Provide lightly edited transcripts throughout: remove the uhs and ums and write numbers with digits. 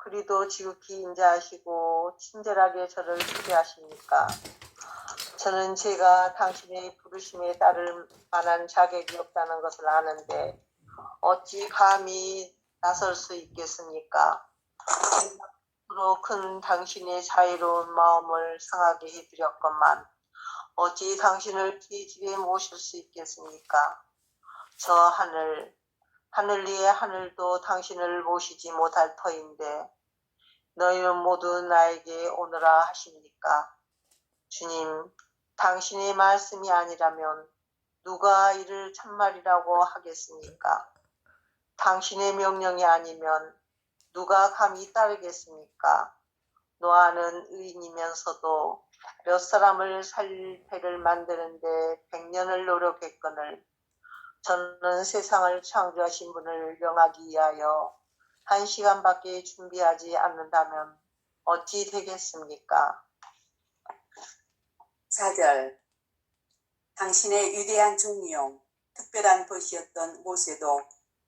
그리도 지극히 인자하시고 친절하게 저를 초대하십니까? 저는 제가 당신의 부르심에 따를 만한 자격이 없다는 것을 아는데 어찌 감히 나설 수 있겠습니까? 앞으로 큰 당신의 자유로운 마음을 상하게 해드렸건만 어찌 당신을 제 집에 모실 수 있겠습니까? 저 하늘 위의 하늘도 당신을 모시지 못할 터인데 너희는 모두 나에게 오너라 하십니까? 주님, 당신의 말씀이 아니라면 누가 이를 참말이라고 하겠습니까? 당신의 명령이 아니면 누가 감히 따르겠습니까? 노아는 의인이면서도 몇 사람을 살릴 배를 만드는데 100년을 노력했거늘 저는 세상을 창조하신 분을 영하기 위하여 1시간밖에 준비하지 않는다면 어찌 되겠습니까? 4절. 당신의 위대한 종이요 특별한 벗이었던 모세도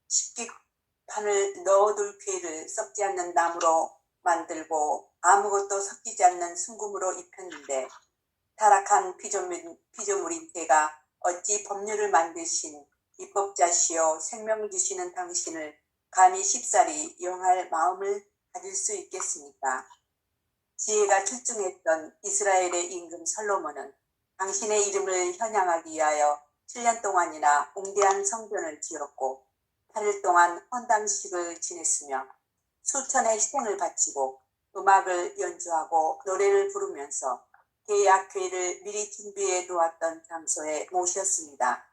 십기판을 넣어둘 궤를 썩지 않는 나무로 만들고 아무것도 섞이지 않는 순금으로 입혔는데 타락한 피조물인 태가 어찌 법률을 만드신 입법자시요 생명을 주시는 당신을 감히 쉽사리 용할 마음을 가질 수 있겠습니까? 지혜가 출중했던 이스라엘의 임금 솔로몬은 당신의 이름을 현양하기 위하여 7년 동안이나 웅대한 성전을 지었고 8일 동안 헌당식을 지냈으며 수천의 희생을 바치고 음악을 연주하고 노래를 부르면서 계약궤를 미리 준비해 놓았던 장소에 모셨습니다.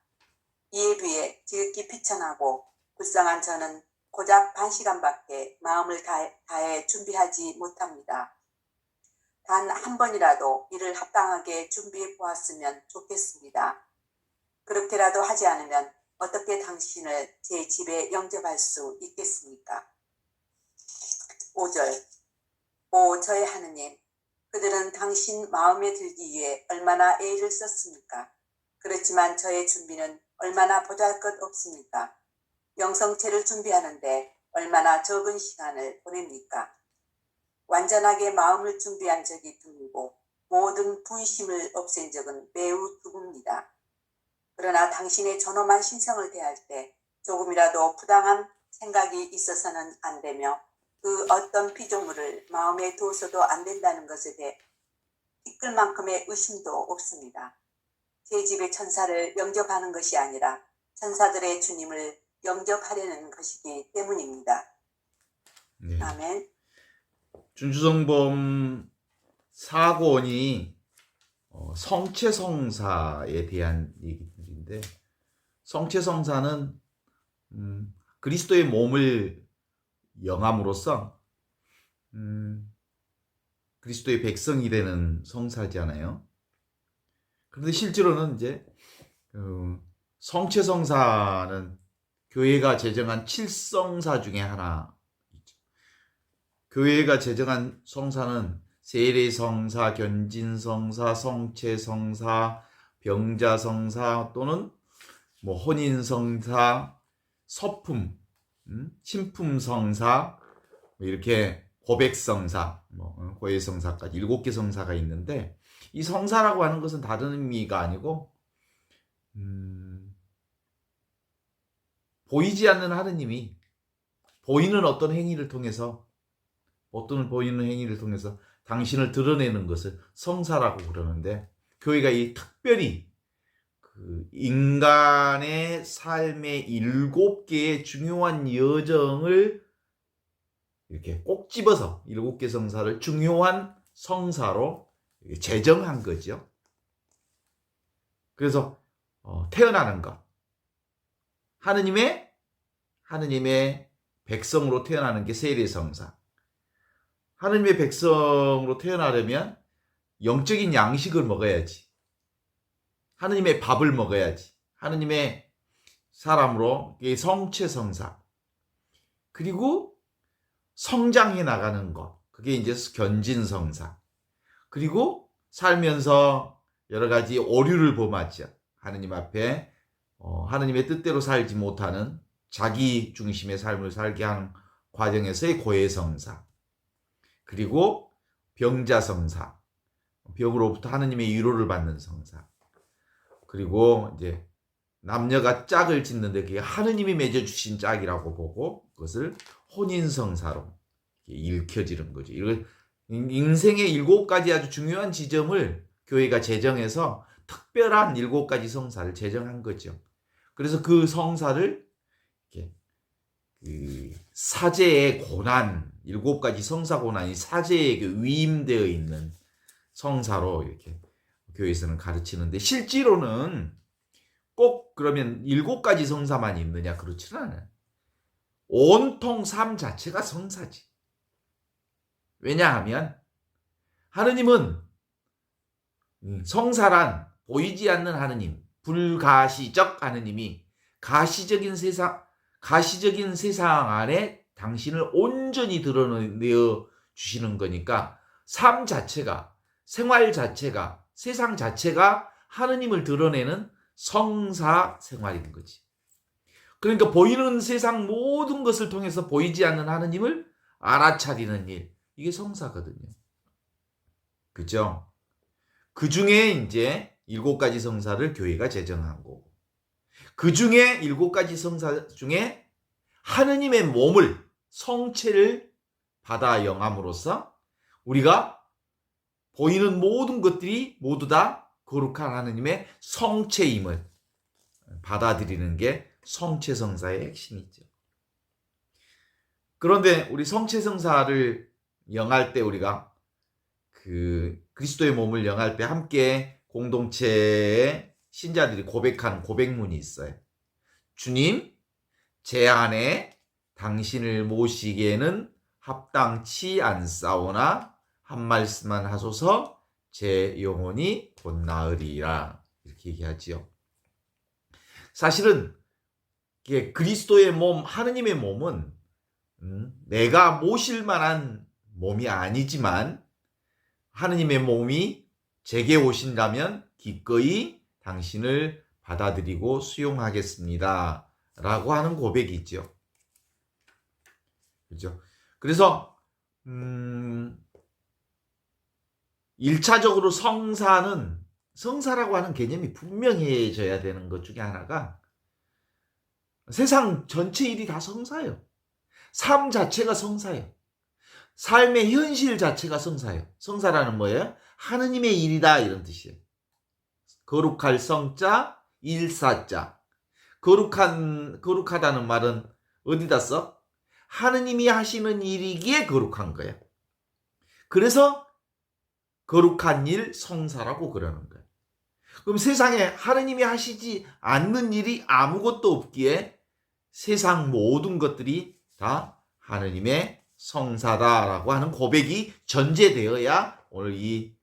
이에 비해 지극히 비천하고 불쌍한 저는 고작 1시간밖에 마음을 다해 준비하지 못합니다. 단 한 번이라도 이를 합당하게 준비해 보았으면 좋겠습니다. 그렇게라도 하지 않으면 어떻게 당신을 제 집에 영접할 수 있겠습니까? 5절. 오 저의 하느님, 그들은 당신 마음에 들기 위해 얼마나 애를 썼습니까? 그렇지만 저의 준비는 얼마나 보잘것없습니까? 영성체를 준비하는데 얼마나 적은 시간을 보냅니까? 완전하게 마음을 준비한 적이 드물고 모든 분심을 없앤 적은 매우 드뭅니다. 그러나 당신의 존엄한 신성을 대할 때 조금이라도 부당한 생각이 있어서는 안 되며 그 어떤 피조물을 마음에 두어서도 안 된다는 것에 대해 티끌만큼의 의심도 없습니다. 제 집의 천사를 영접하는 것이 아니라 천사들의 주님을 영접하려는 것이기 때문입니다. 네. 아멘. 준주성범 사권이 성체성사에 대한 얘기들인데, 성체성사는 그리스도의 몸을 영함으로써 그리스도의 백성이 되는 성사잖아요. 그런데 실제로는 이제 성체성사는 교회가 제정한 7성사 중에 하나. 교회가 제정한 성사는 세례성사, 견진성사, 성체성사, 병자성사 또는 혼인성사, 서품, 신품성사, 이렇게 고백성사, 고해성사까지 7개 성사가 있는데, 이 성사라고 하는 것은 다른 의미가 아니고 보이지 않는 하느님이 보이는 어떤 행위를 통해서 당신을 드러내는 것을 성사라고 그러는데, 교회가 이 특별히 그 인간의 삶의 7개의 중요한 여정을 이렇게 꼭 집어서 7개 성사를 중요한 성사로 제정한 거죠. 그래서 태어나는 것, 하느님의 백성으로 태어나는 게 세례성사. 하느님의 백성으로 태어나려면 영적인 양식을 먹어야지. 하느님의 밥을 먹어야지. 하느님의 사람으로 성체성사. 그리고 성장해 나가는 것. 그게 이제 견진성사. 그리고 살면서 여러 가지 오류를 범하죠. 하느님 앞에 하느님의 뜻대로 살지 못하는 자기 중심의 삶을 살게 하는 과정에서의 고해성사. 그리고 병자성사, 병으로부터 하느님의 위로를 받는 성사. 그리고 이제 남녀가 짝을 짓는데 그게 하느님이 맺어주신 짝이라고 보고 그것을 혼인성사로 읽혀지는 거죠. 이걸 인생의 7가지 아주 중요한 지점을 교회가 제정해서 특별한 7가지 성사를 제정한 거죠. 그래서 그 성사를 이렇게 그 사제의 고난, 7가지 성사 고난이 사제에게 위임되어 있는 성사로 이렇게 교회에서는 가르치는데, 실제로는 꼭 그러면 7가지 성사만 있느냐? 그렇지는 않아요. 온통 삶 자체가 성사지. 왜냐하면 하느님은 성사란 보이지 않는 하느님, 불가시적 하느님이 가시적인 세상 안에 당신을 온전히 드러내어 주시는 거니까 삶 자체가, 생활 자체가, 세상 자체가 하느님을 드러내는 성사 생활인 거지. 그러니까 보이는 세상 모든 것을 통해서 보이지 않는 하느님을 알아차리는 일, 이게 성사거든요. 그죠? 그 중에 이제 7가지 성사를 교회가 제정한 거고, 그 중에 7가지 성사 중에 하느님의 몸을, 성체를 받아 영함으로써 우리가 보이는 모든 것들이 모두 다 거룩한 하느님의 성체임을 받아들이는 게 성체성사의 핵심이죠. 그런데 우리 성체성사를 영할 때, 우리가 그 그리스도의 몸을 영할 때 함께 공동체의 신자들이 고백하는 고백문이 있어요. 주님, 제 안에 당신을 모시기에는 합당치 않사오나 한 말씀만 하소서 제 영혼이 곧 나으리라, 이렇게 얘기하지요. 사실은 그리스도의 몸, 하느님의 몸은 내가 모실 만한 몸이 아니지만 하느님의 몸이 제게 오신다면 기꺼이 당신을 받아들이고 수용하겠습니다 라고 하는 고백이 있죠. 그렇죠? 그래서 1차적으로 성사라고 하는 개념이 분명해져야 되는 것 중에 하나가, 세상 전체 일이 다 성사예요. 삶 자체가 성사예요. 삶의 현실 자체가 성사예요. 성사라는 뭐예요? 하느님의 일이다, 이런 뜻이에요. 거룩할 성자, 일사자. 거룩하다는 말은 어디다 써? 하느님이 하시는 일이기에 거룩한 거예요. 그래서 거룩한 일, 성사라고 그러는 거예요. 그럼 세상에 하느님이 하시지 않는 일이 아무것도 없기에 세상 모든 것들이 다 하느님의 성사다라고 하는 고백이 전제되어야 오늘 이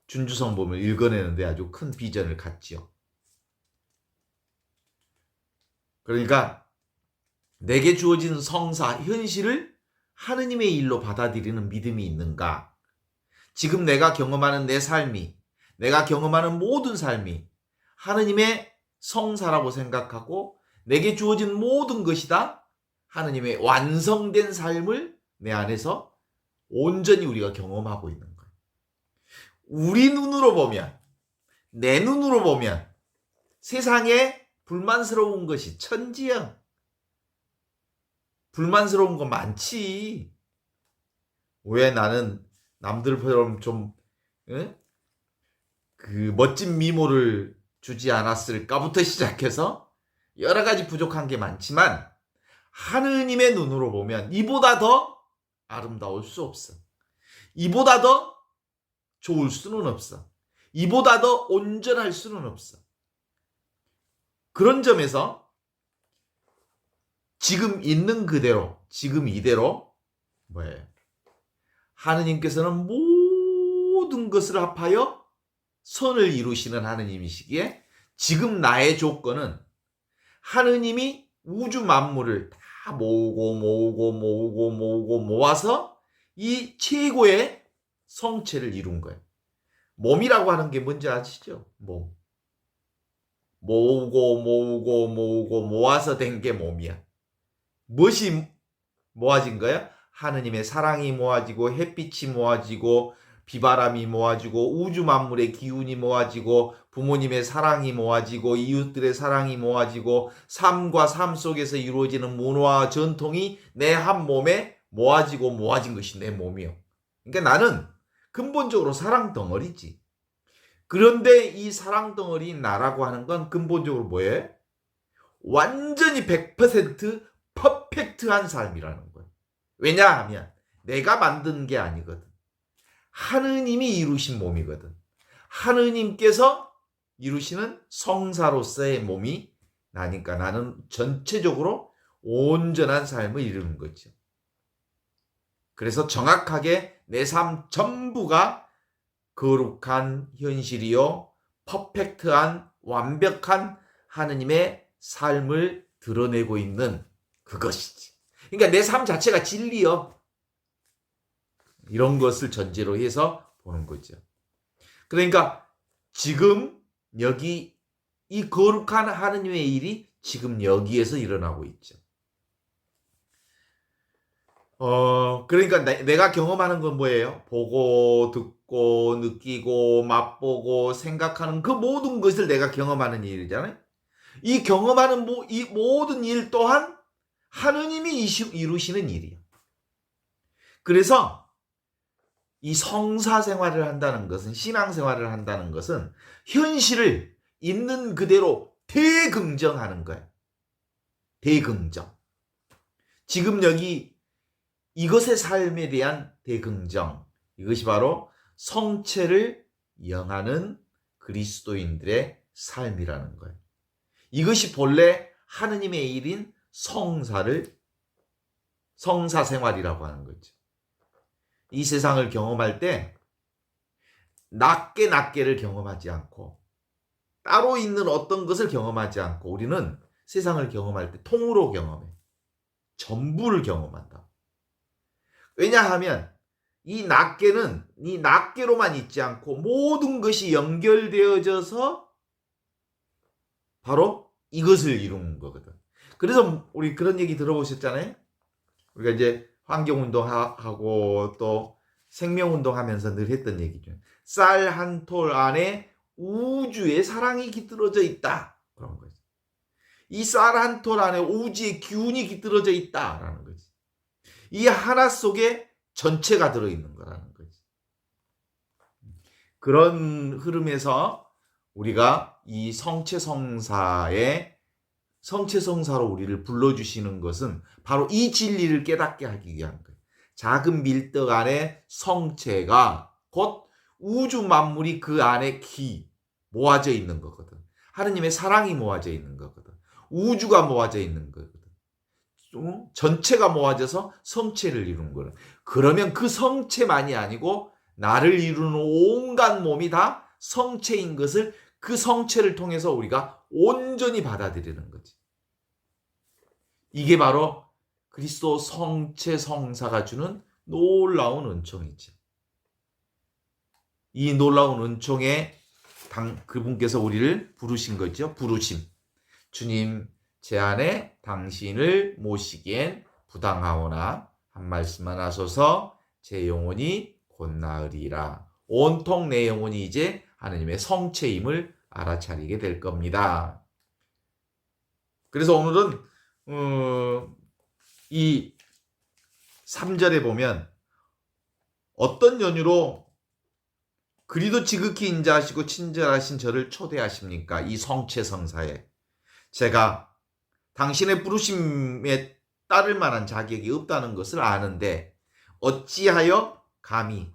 준주성범을 읽어내는데 아주 큰 비전을 갖지요. 그러니까 내게 주어진 성사, 현실을 하느님의 일로 받아들이는 믿음이 있는가? 지금 내가 경험하는 내 삶이, 내가 경험하는 모든 삶이 하느님의 성사라고 생각하고 내게 주어진 모든 것이 다 하느님의 완성된 삶을 내 안에서 온전히 우리가 경험하고 있는 거예요. 우리 눈으로 보면, 내 눈으로 보면 세상에 불만스러운 것이 천지야. 불만스러운 거 많지. 왜 나는 남들처럼 좀 그 멋진 미모를 주지 않았을까부터 시작해서 여러 가지 부족한 게 많지만 하느님의 눈으로 보면 이보다 더 아름다울 수 없어. 이보다 더 좋을 수는 없어. 이보다 더 온전할 수는 없어. 그런 점에서 지금 있는 그대로, 지금 이대로 뭐예요? 하느님께서는 모든 것을 합하여 선을 이루시는 하느님이시기에 지금 나의 조건은 하느님이 우주 만물을 다 모아서 이 최고의 성체를 이룬 거예요. 몸이라고 하는 게 뭔지 아시죠? 몸. 모아서 된 게 몸이야. 무엇이 모아진 거야? 하느님의 사랑이 모아지고 햇빛이 모아지고 비바람이 모아지고 우주 만물의 기운이 모아지고 부모님의 사랑이 모아지고 이웃들의 사랑이 모아지고 삶과 삶 속에서 이루어지는 문화와 전통이 내 한 몸에 모아진 것이 내 몸이요. 그러니까 나는 근본적으로 사랑 덩어리지. 그런데 이 사랑 덩어리인 나라고 하는 건 근본적으로 뭐예요? 완전히 100% 퍼펙트한 삶이라는 거예요. 왜냐하면 내가 만든 게 아니거든. 하느님이 이루신 몸이거든. 하느님께서 이루시는 성사로서의 몸이 나니까 나는 전체적으로 온전한 삶을 이루는 거죠. 그래서 정확하게 내 삶 전부가 거룩한 현실이요, 퍼펙트한 완벽한 하느님의 삶을 드러내고 있는 그것이지. 그러니까 내 삶 자체가 진리요. 이런 것을 전제로 해서 보는 거죠. 그러니까 지금 여기 이 거룩한 하느님의 일이 지금 여기에서 일어나고 있죠. 그러니까 내가 경험하는 건 뭐예요? 보고, 듣고, 느끼고, 맛보고, 생각하는 그 모든 것을 내가 경험하는 일이잖아요. 이 경험하는 이 모든 일 또한 하느님이 이루시는 일이에요. 그래서 이 성사 생활을 한다는 것은, 신앙 생활을 한다는 것은 현실을 있는 그대로 대긍정하는 거예요. 대긍정. 지금 여기 이것의 삶에 대한 대긍정. 이것이 바로 성체를 영하는 그리스도인들의 삶이라는 거예요. 이것이 본래 하느님의 일인 성사 생활이라고 하는 거죠. 이 세상을 경험할 때 낱개를 경험하지 않고 따로 있는 어떤 것을 경험하지 않고 우리는 세상을 경험할 때 통으로 경험해. 전부를 경험한다. 왜냐하면 이 낱개로만 있지 않고 모든 것이 연결되어져서 바로 이것을 이루는 거거든. 그래서 우리 그런 얘기 들어보셨잖아요. 우리가 이제 환경운동하고 또 생명운동하면서 늘 했던 얘기죠. 쌀 한 톨 안에 우주의 사랑이 깃들어져 있다. 그런 거죠. 이 쌀 한 톨 안에 우주의 기운이 깃들어져 있다라는 거지. 이 하나 속에 전체가 들어있는 거라는 거지. 그런 흐름에서 우리가 이 성체성사로 우리를 불러주시는 것은 바로 이 진리를 깨닫게 하기 위한 거예요. 작은 밀떡 안에 성체가 곧 우주 만물이 그 안에 모아져 있는 거거든. 하느님의 사랑이 모아져 있는 거거든. 우주가 모아져 있는 거거든. 전체가 모아져서 성체를 이루는 거예요. 그러면 그 성체만이 아니고 나를 이루는 온갖 몸이 다 성체인 것을 그 성체를 통해서 우리가 온전히 받아들이는 거지. 이게 바로 그리스도 성체 성사가 주는 놀라운 은총이지. 이 놀라운 은총에 그분께서 우리를 부르신 거죠. 부르심. 주님, 제 안에 당신을 모시기엔 부당하오나 한 말씀만 하소서 제 영혼이 곧 나으리라. 온통 내 영혼이 이제 하느님의 성체임을 알아차리게 될 겁니다. 그래서 오늘은 이 3절에 보면 어떤 연유로 그리도 지극히 인자하시고 친절하신 저를 초대하십니까? 이 성체 성사에 제가 당신의 부르심에 따를 만한 자격이 없다는 것을 아는데 어찌하여 감히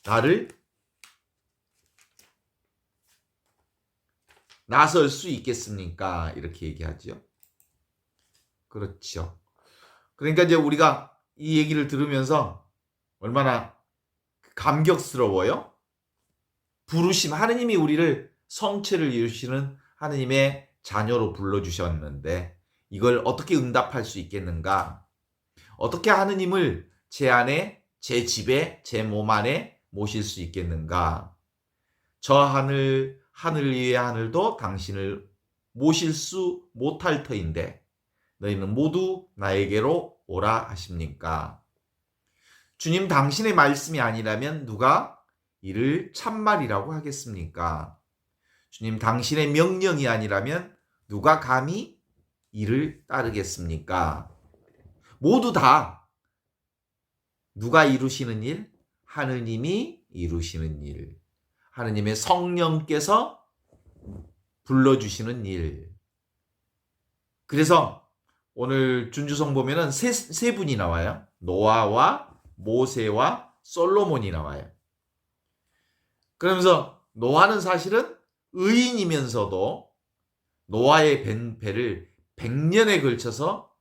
나를 나설 수 있겠습니까? 이렇게 얘기하죠. 그렇죠. 그러니까 이제 우리가 이 얘기를 들으면서 얼마나 감격스러워요? 부르심, 하느님이 우리를 성체를 이루시는 하느님의 자녀로 불러주셨는데 이걸 어떻게 응답할 수 있겠는가? 어떻게 하느님을 제 안에, 제 집에, 제 몸 안에 모실 수 있겠는가? 저 하늘 위의 하늘도 당신을 모실 수 못할 터인데 너희는 모두 나에게로 오라 하십니까? 주님 당신의 말씀이 아니라면 누가 이를 참말이라고 하겠습니까? 주님 당신의 명령이 아니라면 누가 감히 이를 따르겠습니까? 모두 다 누가 이루시는 일? 하느님이 이루시는 일. 하느님의 성령께서 불러주시는 일. 그래서 오늘 준주성 보면은 세 분이 나와요. 노아와 모세와 솔로몬이 나와요. 그러면서 노아는 사실은 의인이면서도 노아의 배를 100년에 걸쳐서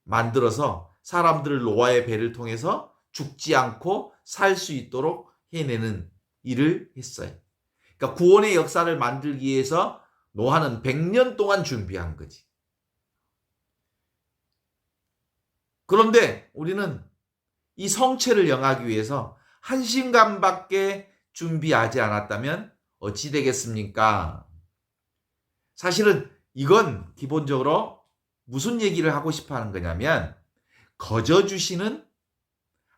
만들어서 사람들을 노아의 배를 통해서 죽지 않고 살 수 있도록 해내는 일을 했어요. 그러니까 구원의 역사를 만들기 위해서 노아는 100년 동안 준비한 거지. 그런데 우리는 이 성체를 영하기 위해서 한순간밖에 준비하지 않았다면 어찌 되겠습니까? 사실은 이건 기본적으로 무슨 얘기를 하고 싶어 하는 거냐면 거저 주시는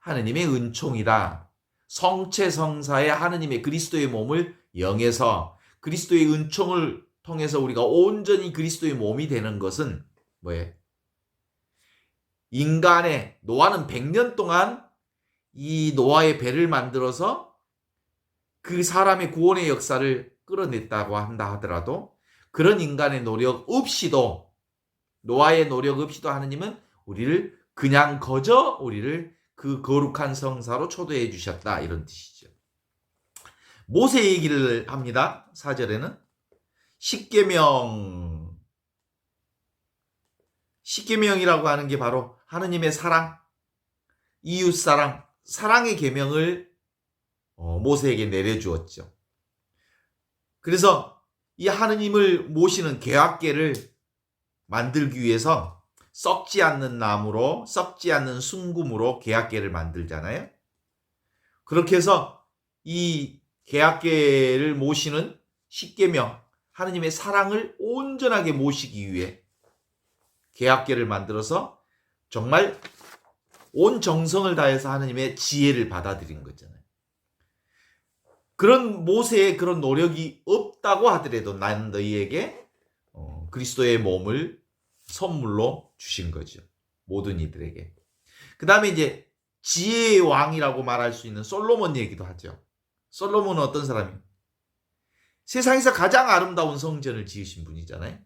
하느님의 은총이다. 성체성사의 하느님의 그리스도의 몸을 영해서 그리스도의 은총을 통해서 우리가 온전히 그리스도의 몸이 되는 것은 뭐예요? 인간의 노아는 100년 동안 이 노아의 배를 만들어서 그 사람의 구원의 역사를 끌어냈다고 한다 하더라도 그런 인간의 노력 없이도 노아의 노력 없이도 하느님은 우리를 그냥 거저 우리를 그 거룩한 성사로 초대해 주셨다 이런 뜻이죠. 모세 얘기를 합니다. 4절에는 십계명이라고 하는 게 바로 하느님의 사랑, 이웃사랑, 사랑의 계명을 모세에게 내려주었죠. 그래서 이 하느님을 모시는 계약궤를 만들기 위해서 썩지 않는 나무로 썩지 않는 순금으로 계약궤를 만들잖아요. 그렇게 해서 이 계약궤를 모시는 십계명, 하느님의 사랑을 온전하게 모시기 위해 계약궤를 만들어서 정말 온 정성을 다해서 하느님의 지혜를 받아들인 거잖아요. 그런 모세의 그런 노력이 없다고 하더라도 나는 너희에게 그리스도의 몸을 선물로 주신 거죠. 모든 이들에게. 그 다음에 이제 지혜의 왕이라고 말할 수 있는 솔로몬 얘기도 하죠. 솔로몬은 어떤 사람이에요? 세상에서 가장 아름다운 성전을 지으신 분이잖아요.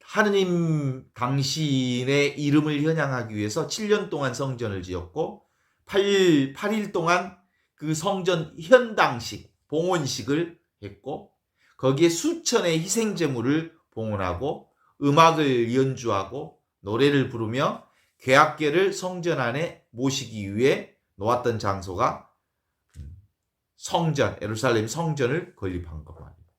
하느님 당신의 이름을 현양하기 위해서 7년 동안 성전을 지었고 8일 동안 그 성전 현당식, 봉헌식을 했고 거기에 수천의 희생제물을 봉헌하고 음악을 연주하고 노래를 부르며 계약궤를 성전 안에 모시기 위해 놓았던 장소가 성전, 예루살렘 성전을 건립한 거고 합니다.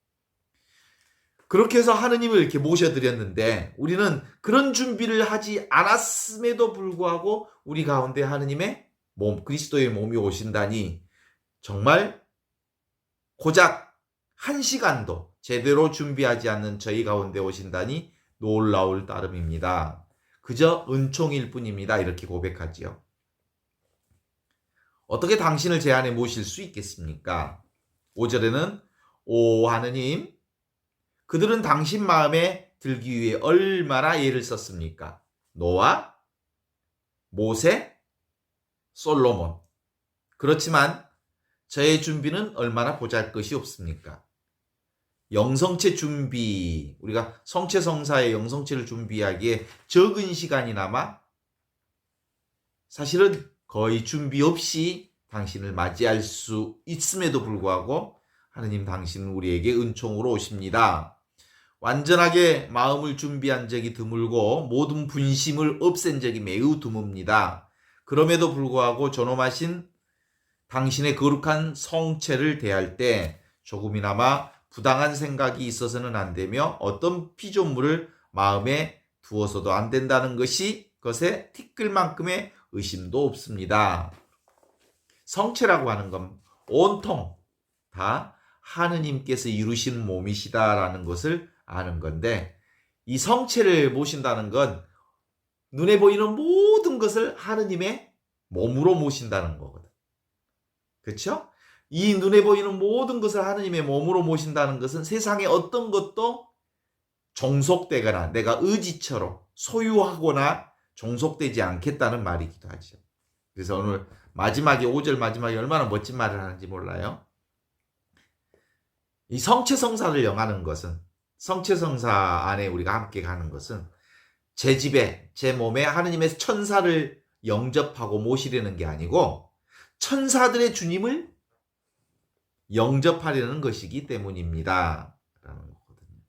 그렇게 해서 하느님을 이렇게 모셔드렸는데 우리는 그런 준비를 하지 않았음에도 불구하고 우리 가운데 하느님의 몸, 그리스도의 몸이 오신다니 정말 고작 1시간도 제대로 준비하지 않는 저희 가운데 오신다니 놀라울 따름입니다. 그저 은총일 뿐입니다. 이렇게 고백하지요. 어떻게 당신을 제 안에 모실 수 있겠습니까? 5절에는 오 하느님 그들은 당신 마음에 들기 위해 얼마나 애를 썼습니까? 노아, 모세, 솔로몬. 그렇지만 저의 준비는 얼마나 보잘것이 없습니까? 영성체 준비, 우리가 성체성사의 영성체를 준비하기에 적은 시간이나마 사실은 거의 준비 없이 당신을 맞이할 수 있음에도 불구하고 하느님 당신은 우리에게 은총으로 오십니다. 완전하게 마음을 준비한 적이 드물고 모든 분심을 없앤 적이 매우 드뭅니다. 그럼에도 불구하고 존엄하신 당신의 거룩한 성체를 대할 때 조금이나마 부당한 생각이 있어서는 안 되며 어떤 피조물을 마음에 두어서도 안 된다는 것에 티끌만큼의 의심도 없습니다. 성체라고 하는 건 온통 다 하느님께서 이루신 몸이시다라는 것을 아는 건데 이 성체를 모신다는 건 눈에 보이는 모든 것을 하느님의 몸으로 모신다는 거거든. 그렇죠? 이 눈에 보이는 모든 것을 하느님의 몸으로 모신다는 것은 세상의 어떤 것도 종속되거나 내가 의지처럼 소유하거나 종속되지 않겠다는 말이기도 하죠. 그래서 오늘 마지막에 5절 마지막에 얼마나 멋진 말을 하는지 몰라요. 이 성체성사를 영하는 것은 성체성사 안에 우리가 함께 가는 것은 제 집에 제 몸에 하느님의 천사를 영접하고 모시려는 게 아니고 천사들의 주님을 영접하려는 것이기 때문입니다. 라는 거거든요.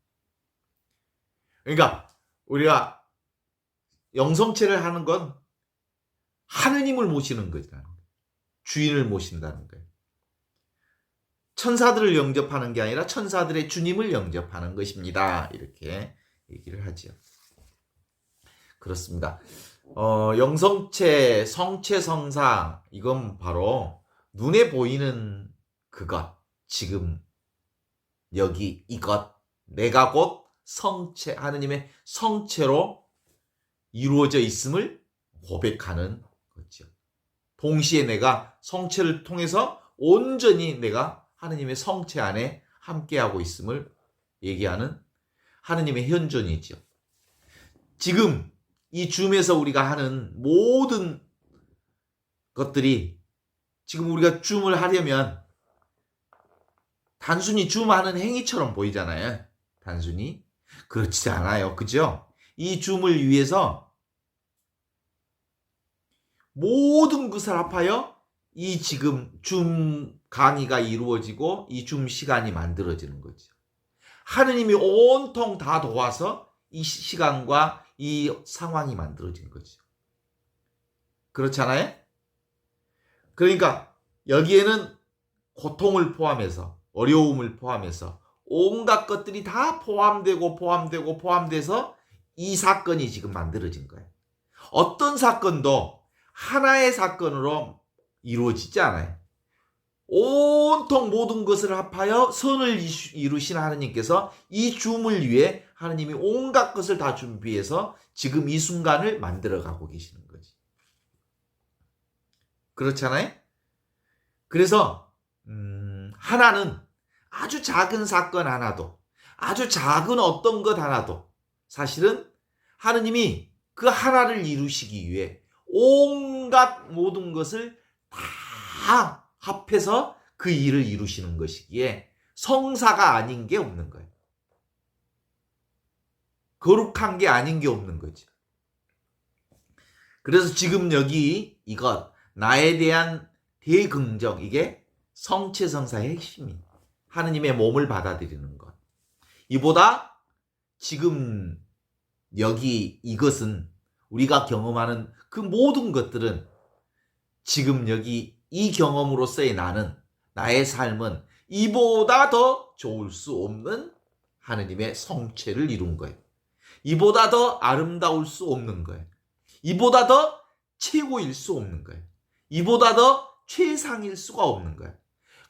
그러니까 우리가 영성체를 하는 건 하느님을 모시는 거잖아요. 주인을 모신다는 거예요. 천사들을 영접하는 게 아니라 천사들의 주님을 영접하는 것입니다. 이렇게 얘기를 하죠. 그렇습니다. 영성체, 성체성사 이건 바로 눈에 보이는 그것, 지금 여기 이것, 내가 곧 성체, 하느님의 성체로 이루어져 있음을 고백하는 거죠. 동시에 내가 성체를 통해서 온전히 내가 하느님의 성체 안에 함께하고 있음을 얘기하는 하느님의 현존이죠. 지금 이 줌에서 우리가 하는 모든 것들이 지금 우리가 줌을 하려면 단순히 줌하는 행위처럼 보이잖아요. 단순히. 그렇지 않아요. 그죠? 이 줌을 위해서 모든 것을 합하여 이 지금 줌 강의가 이루어지고 이 줌 시간이 만들어지는 거죠. 하느님이 온통 다 도와서 이 시간과 이 상황이 만들어진 거죠. 그렇잖아요? 그러니까 여기에는 고통을 포함해서 어려움을 포함해서 온갖 것들이 다 포함돼서 이 사건이 지금 만들어진 거예요. 어떤 사건도 하나의 사건으로 이루어지지 않아요. 온통 모든 것을 합하여 선을 이루신 하느님께서 이 줌을 위해 하느님이 온갖 것을 다 준비해서 지금 이 순간을 만들어가고 계시는 거지. 그렇잖아요? 그래서 하나는 아주 작은 사건 하나도, 아주 작은 어떤 것 하나도 사실은 하느님이 그 하나를 이루시기 위해 온갖 모든 것을 다 합해서 그 일을 이루시는 것이기에 성사가 아닌 게 없는 거예요. 거룩한 게 아닌 게 없는 거죠. 그래서 지금 여기 이것, 나에 대한 대긍정, 이게 성체성사의 핵심이에요. 하느님의 몸을 받아들이는 것. 이보다 지금 여기 이것은 우리가 경험하는 그 모든 것들은 지금 여기 이 경험으로서의 나의 삶은 이보다 더 좋을 수 없는 하느님의 성체를 이룬 거예요. 이보다 더 아름다울 수 없는 거예요. 이보다 더 최고일 수 없는 거예요. 이보다 더 최상일 수가 없는 거예요.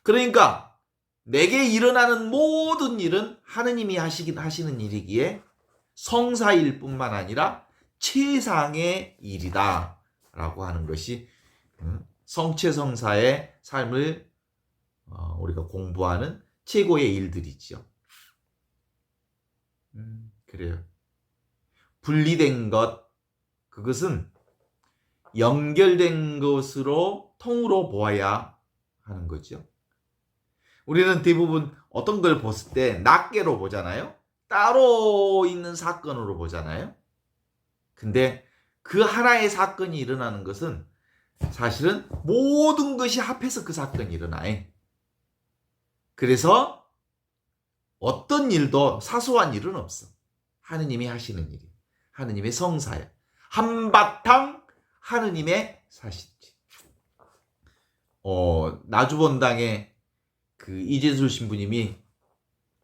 그러니까 내게 일어나는 모든 일은 하느님이 하시는 일이기에 성사일 뿐만 아니라 최상의 일이다 라고 하는 것이 성체성사의 삶을 우리가 공부하는 최고의 일들이죠. 그래요. 분리된 것, 그것은 연결된 것으로 통으로 보아야 하는 거죠. 우리는 대부분 어떤 걸 봤을 때 낱개로 보잖아요. 따로 있는 사건으로 보잖아요. 근데 그 하나의 사건이 일어나는 것은 사실은 모든 것이 합해서 그 사건이 일어나요. 그래서 어떤 일도 사소한 일은 없어. 하느님이 하시는 일이. 하느님의 성사야. 한바탕 하느님의 사실지. 나주본당의 그 이재술 신부님이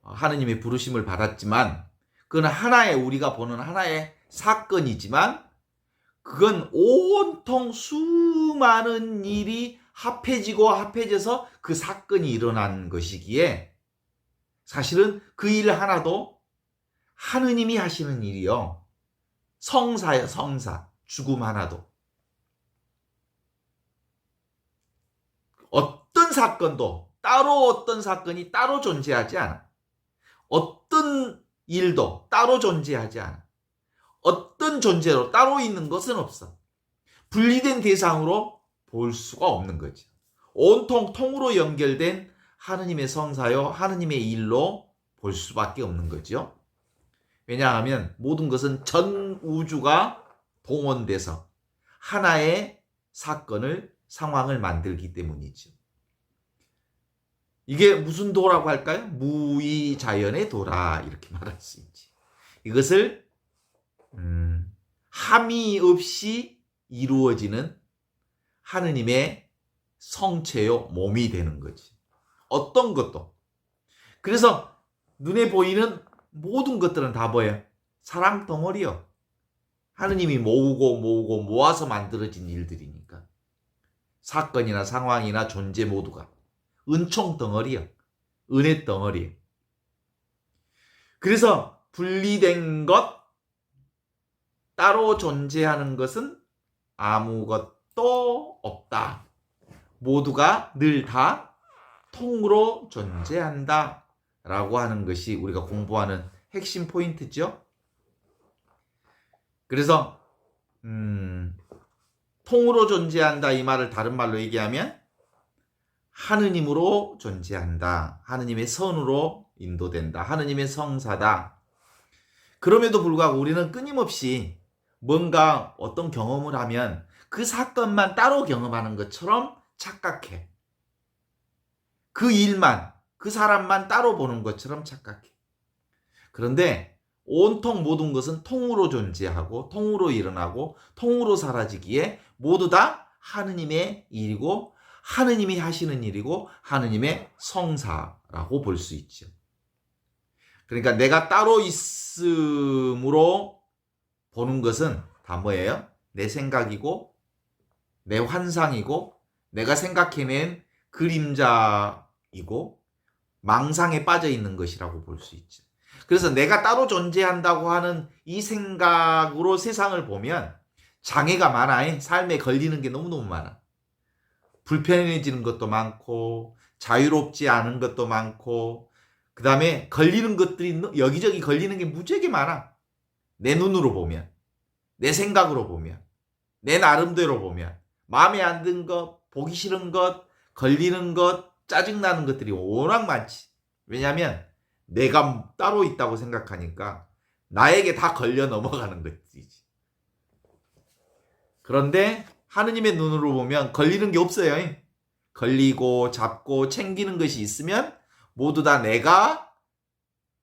하느님의 부르심을 받았지만 그건 우리가 보는 하나의 사건이지만 그건 온통 수많은 일이 합해져서 그 사건이 일어난 것이기에 사실은 그 일 하나도 하느님이 하시는 일이요. 성사예요, 성사. 죽음 하나도. 어떤 사건도 어떤 사건이 따로 존재하지 않아. 어떤 일도 따로 존재하지 않아. 어떤 존재로 따로 있는 것은 없어. 분리된 대상으로 볼 수가 없는 거지. 온통 통으로 연결된 하느님의 성사요, 하느님의 일로 볼 수밖에 없는 거죠. 왜냐하면 모든 것은 전 우주가 동원돼서 하나의 사건을, 상황을 만들기 때문이죠. 이게 무슨 도라고 할까요? 무의자연의 도라, 이렇게 말할 수 있지. 이것을 함이 없이 이루어지는 하느님의 성체요, 몸이 되는 거지. 어떤 것도. 그래서 눈에 보이는 모든 것들은 다 뭐예요? 사랑 덩어리요. 하느님이 모으고 모아서 만들어진 일들이니까. 사건이나 상황이나 존재 모두가 은총 덩어리요. 은혜 덩어리요. 그래서 분리된 것, 따로 존재하는 것은 아무것도 없다. 모두가 늘 다 통으로 존재한다. 라고 하는 것이 우리가 공부하는 핵심 포인트죠. 그래서 통으로 존재한다, 이 말을 다른 말로 얘기하면 하느님으로 존재한다. 하느님의 선으로 인도된다. 하느님의 성사다. 그럼에도 불구하고 우리는 끊임없이 뭔가 어떤 경험을 하면 그 사건만 따로 경험하는 것처럼 착각해. 그 일만, 그 사람만 따로 보는 것처럼 착각해. 그런데 온통 모든 것은 통으로 존재하고 통으로 일어나고 통으로 사라지기에 모두 다 하느님의 일이고 하느님이 하시는 일이고 하느님의 성사라고 볼 수 있죠. 그러니까 내가 따로 있음으로 보는 것은 다 뭐예요? 내 생각이고 내 환상이고 내가 생각해낸 그림자이고 망상에 빠져 있는 것이라고 볼 수 있죠. 그래서 내가 따로 존재한다고 하는 이 생각으로 세상을 보면 장애가 많아. 삶에 걸리는 게 너무너무 많아. 불편해지는 것도 많고 자유롭지 않은 것도 많고 그 다음에 걸리는 것들이 여기저기 걸리는 게 무지하게 많아. 내 눈으로 보면, 내 생각으로 보면, 내 나름대로 보면 마음에 안 든 것, 보기 싫은 것, 걸리는 것, 짜증나는 것들이 워낙 많지. 왜냐하면 내가 따로 있다고 생각하니까 나에게 다 걸려 넘어가는 것이지. 그런데 하느님의 눈으로 보면 걸리는 게 없어요. 걸리고 잡고 챙기는 것이 있으면 모두 다 내가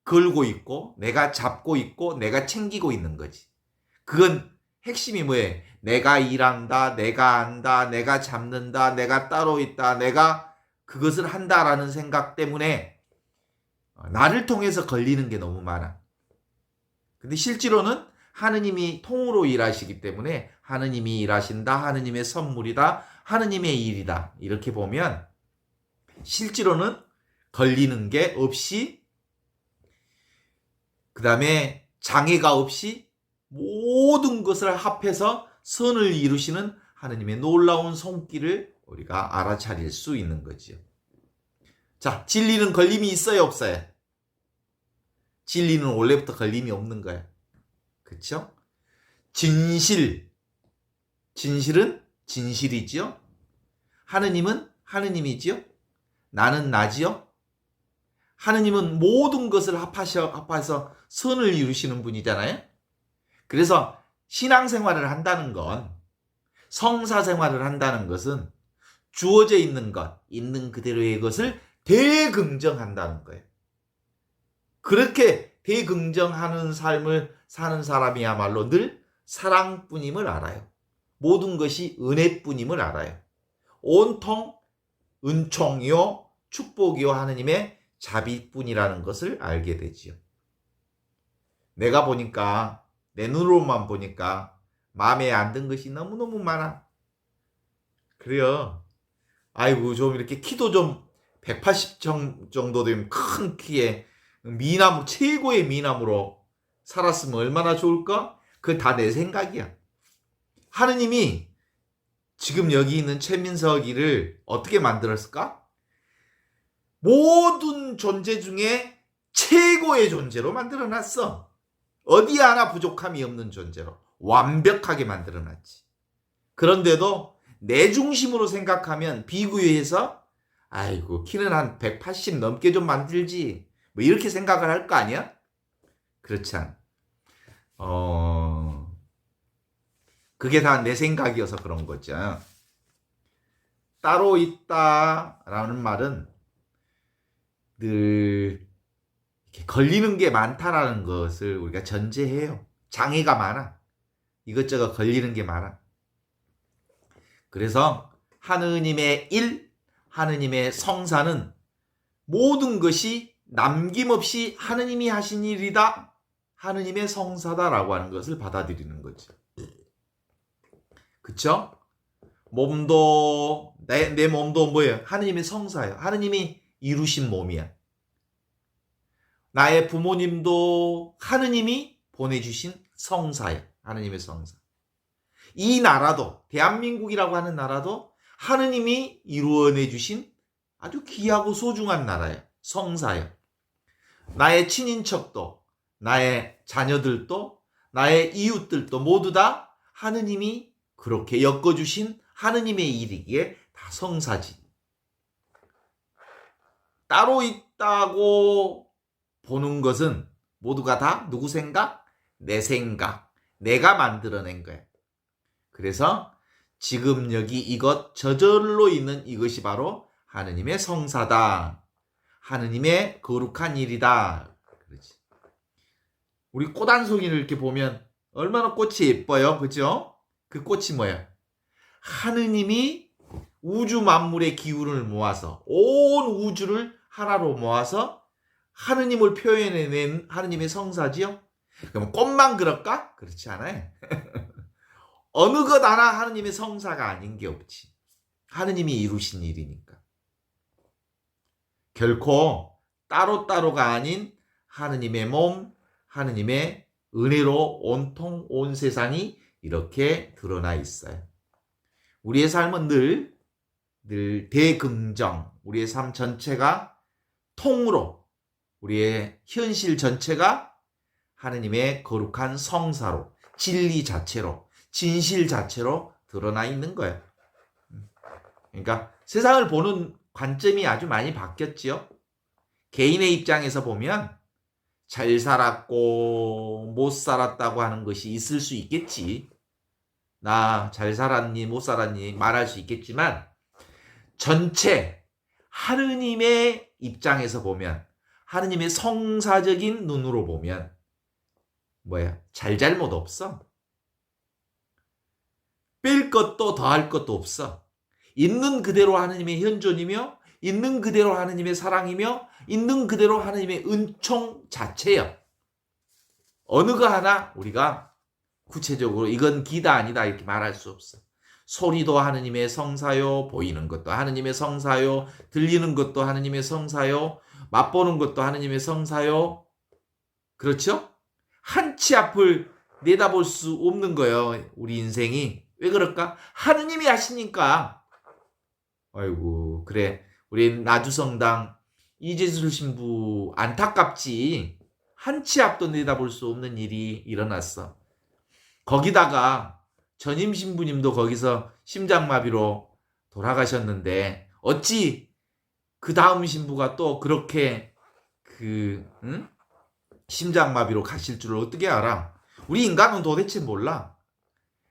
걸고 있고 내가 잡고 있고 내가 챙기고 있는 거지. 그건 핵심이 뭐예요? 내가 일한다, 내가 안다, 내가 잡는다, 내가 따로 있다, 내가 그것을 한다라는 생각 때문에 나를 통해서 걸리는 게 너무 많아. 근데 실제로는 하느님이 통으로 일하시기 때문에 하느님이 일하신다, 하느님의 선물이다, 하느님의 일이다. 이렇게 보면 실제로는 걸리는 게 없이 그 다음에 장애가 없이 모든 것을 합해서 선을 이루시는 하느님의 놀라운 손길을 우리가 알아차릴 수 있는 거죠. 자, 진리는 걸림이 있어요, 없어요? 진리는 원래부터 걸림이 없는 거야. 그렇죠? 진실은 진실이지요. 하느님은 하느님이지요. 나는 나지요. 하느님은 모든 것을 합해서 선을 이루시는 분이잖아요. 그래서 신앙생활을 한다는 건, 성사생활을 한다는 것은 주어져 있는 것, 있는 그대로의 것을 대긍정한다는 거예요. 그렇게 대긍정하는 삶을 사는 사람이야말로 늘 사랑뿐임을 알아요. 모든 것이 은혜뿐임을 알아요. 온통 은총이요 축복이요 하느님의 자비뿐이라는 것을 알게 되지요. 내가 보니까, 내 눈으로만 보니까 마음에 안 든 것이 너무너무 많아. 그래요. 아이고, 좀 이렇게 키도 좀 180 정도 되면 큰 키에 미나무, 최고의 미나무로 살았으면 얼마나 좋을까? 그건 다 내 생각이야. 하느님이 지금 여기 있는 최민석이를 어떻게 만들었을까? 모든 존재 중에 최고의 존재로 만들어놨어. 어디 하나 부족함이 없는 존재로 완벽하게 만들어놨지. 그런데도 내 중심으로 생각하면 비교해서 아이고 키는 한 180 넘게 좀 만들지 뭐 이렇게 생각을 할 거 아니야? 그렇지 않아. 그게 다 내 생각이어서 그런 거죠. 따로 있다라는 말은 늘 이렇게 걸리는 게 많다라는 것을 우리가 전제해요. 장애가 많아. 이것저것 걸리는 게 많아. 그래서 하느님의 일, 하느님의 성사는 모든 것이 남김없이 하느님이 하신 일이다. 하느님의 성사다라고 하는 것을 받아들이는 거죠. 그쵸? 몸도 내 몸도 뭐예요? 하느님의 성사예요. 하느님이 이루신 몸이야. 나의 부모님도 하느님이 보내주신 성사예요. 하느님의 성사. 이 나라도 대한민국이라고 하는 나라도 하느님이 이루어내 주신 아주 귀하고 소중한 나라예요. 성사예요. 나의 친인척도 나의 자녀들도 나의 이웃들도 모두 다 하느님이 그렇게 엮어주신 하느님의 일이기에 다 성사지. 따로 있다고 보는 것은 모두가 다 누구 생각? 내 생각. 내가 만들어낸 거야. 그래서 지금 여기 이것 저절로 있는 이것이 바로 하느님의 성사다. 하느님의 거룩한 일이다. 그렇지. 우리 꽃 한 송이를 이렇게 보면 얼마나 꽃이 예뻐요. 그죠? 그 꽃이 뭐야? 하느님이 우주 만물의 기운을 모아서 온 우주를 하나로 모아서 하느님을 표현해낸 하느님의 성사지요? 그럼 꽃만 그럴까? 그렇지 않아요. 어느 것 하나 하느님의 성사가 아닌 게 없지. 하느님이 이루신 일이니까. 결코 따로따로가 아닌 하느님의 몸, 하느님의 은혜로 온통 온 세상이 이렇게 드러나 있어요. 우리의 삶은 늘 대긍정, 우리의 삶 전체가 통으로, 우리의 현실 전체가 하느님의 거룩한 성사로, 진리 자체로, 진실 자체로 드러나 있는 거예요. 그러니까 세상을 보는 관점이 아주 많이 바뀌었지요. 개인의 입장에서 보면 잘 살았고 못 살았다고 하는 것이 있을 수 있겠지. 나 잘 살았니 못 살았니 말할 수 있겠지만 전체 하느님의 입장에서 보면 하느님의 성사적인 눈으로 보면 뭐야? 잘잘못 없어. 뺄 것도 더할 것도 없어. 있는 그대로 하느님의 현존이며 있는 그대로 하느님의 사랑이며 있는 그대로 하느님의 은총 자체야. 어느 거 하나 우리가 구체적으로 이건 기다 아니다 이렇게 말할 수 없어. 소리도 하느님의 성사요, 보이는 것도 하느님의 성사요, 들리는 것도 하느님의 성사요, 맛보는 것도 하느님의 성사요. 그렇죠? 한 치 앞을 내다볼 수 없는 거예요. 우리 인생이. 왜 그럴까? 하느님이 하시니까. 아이고 그래 우리 나주성당 이재술 신부 안타깝지. 한 치 앞도 내다볼 수 없는 일이 일어났어. 거기다가 전임 신부님도 거기서 심장마비로 돌아가셨는데 어찌 그 다음 신부가 또 그렇게 심장마비로 가실 줄을 어떻게 알아? 우리 인간은 도대체 몰라.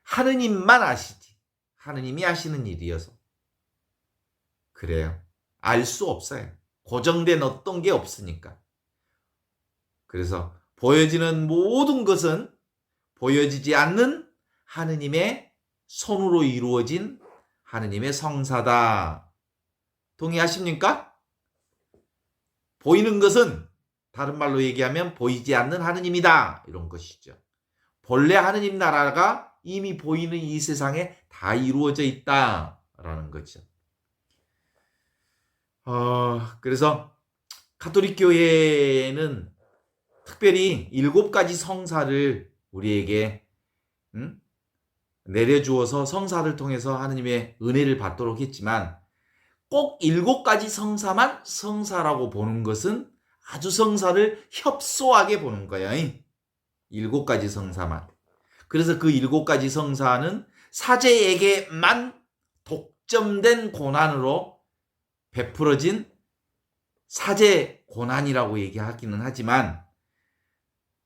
하느님만 아시지. 하느님이 하시는 일이어서. 그래요. 알 수 없어요. 고정된 어떤 게 없으니까. 그래서 보여지는 모든 것은 보여지지 않는 하느님의 손으로 이루어진 하느님의 성사다. 동의하십니까? 보이는 것은 다른 말로 얘기하면 보이지 않는 하느님이다. 이런 것이죠. 본래 하느님 나라가 이미 보이는 이 세상에 다 이루어져 있다라는 거죠. 그래서 가톨릭 교회는 특별히 7가지 성사를 우리에게 내려주어서 성사를 통해서 하느님의 은혜를 받도록 했지만 꼭 7가지 성사만 성사라고 보는 것은 아주 성사를 협소하게 보는 거예요. 7가지 성사만. 그래서 그 7가지 성사는 사제에게만 독점된 고난으로 베풀어진 사제 고난이라고 얘기하기는 하지만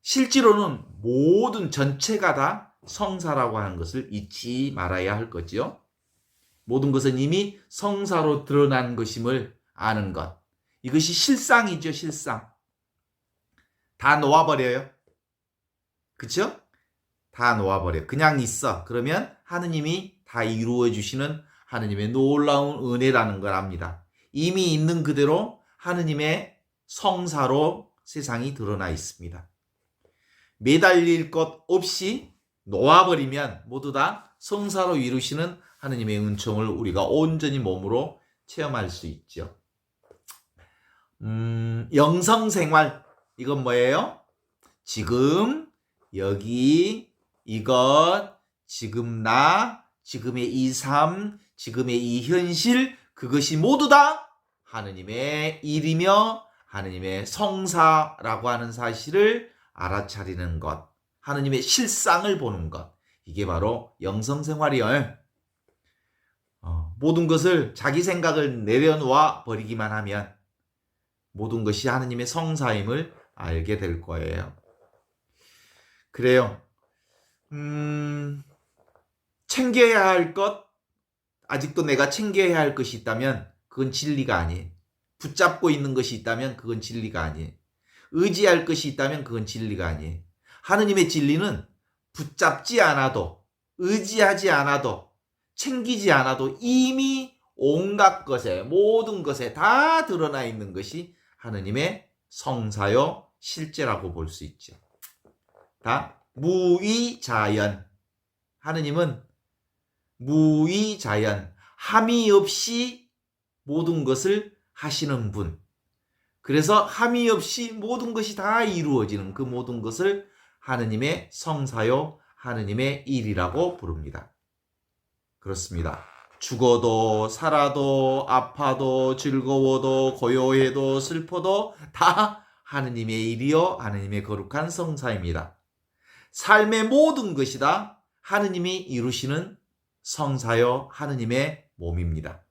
실제로는 모든 전체가 다 성사라고 하는 것을 잊지 말아야 할 거지요. 모든 것은 이미 성사로 드러난 것임을 아는 것. 이것이 실상이죠, 실상. 다 놓아버려요. 그쵸? 다 놓아버려. 그냥 있어. 그러면 하느님이 다 이루어 주시는 하느님의 놀라운 은혜라는 걸 압니다. 이미 있는 그대로 하느님의 성사로 세상이 드러나 있습니다. 매달릴 것 없이 놓아버리면 모두 다 성사로 이루시는 하느님의 은총을 우리가 온전히 몸으로 체험할 수 있죠. 영성생활, 이건 뭐예요? 지금, 여기, 이것, 지금 나, 지금의 이 삶, 지금의 이 현실, 그것이 모두 다 하느님의 일이며 하느님의 성사라고 하는 사실을 알아차리는 것, 하느님의 실상을 보는 것, 이게 바로 영성생활이요. 모든 것을 자기 생각을 내려놓아 버리기만 하면 모든 것이 하느님의 성사임을 알게 될 거예요. 그래요. 챙겨야 할 것, 아직도 내가 챙겨야 할 것이 있다면 그건 진리가 아니에요. 붙잡고 있는 것이 있다면 그건 진리가 아니에요. 의지할 것이 있다면 그건 진리가 아니에요. 하느님의 진리는 붙잡지 않아도, 의지하지 않아도, 챙기지 않아도 이미 온갖 것에, 모든 것에 다 드러나 있는 것이 하느님의 성사요 실제라고 볼 수 있죠. 다 무위자연. 하느님은 무위자연, 함이 없이 모든 것을 하시는 분. 그래서 함이 없이 모든 것이 다 이루어지는 그 모든 것을 하느님의 성사요, 하느님의 일이라고 부릅니다. 그렇습니다. 죽어도 살아도 아파도 즐거워도 고요해도 슬퍼도 다 하느님의 일이요, 하느님의 거룩한 성사입니다. 삶의 모든 것이 다 하느님이 이루시는 성사요, 하느님의 몸입니다.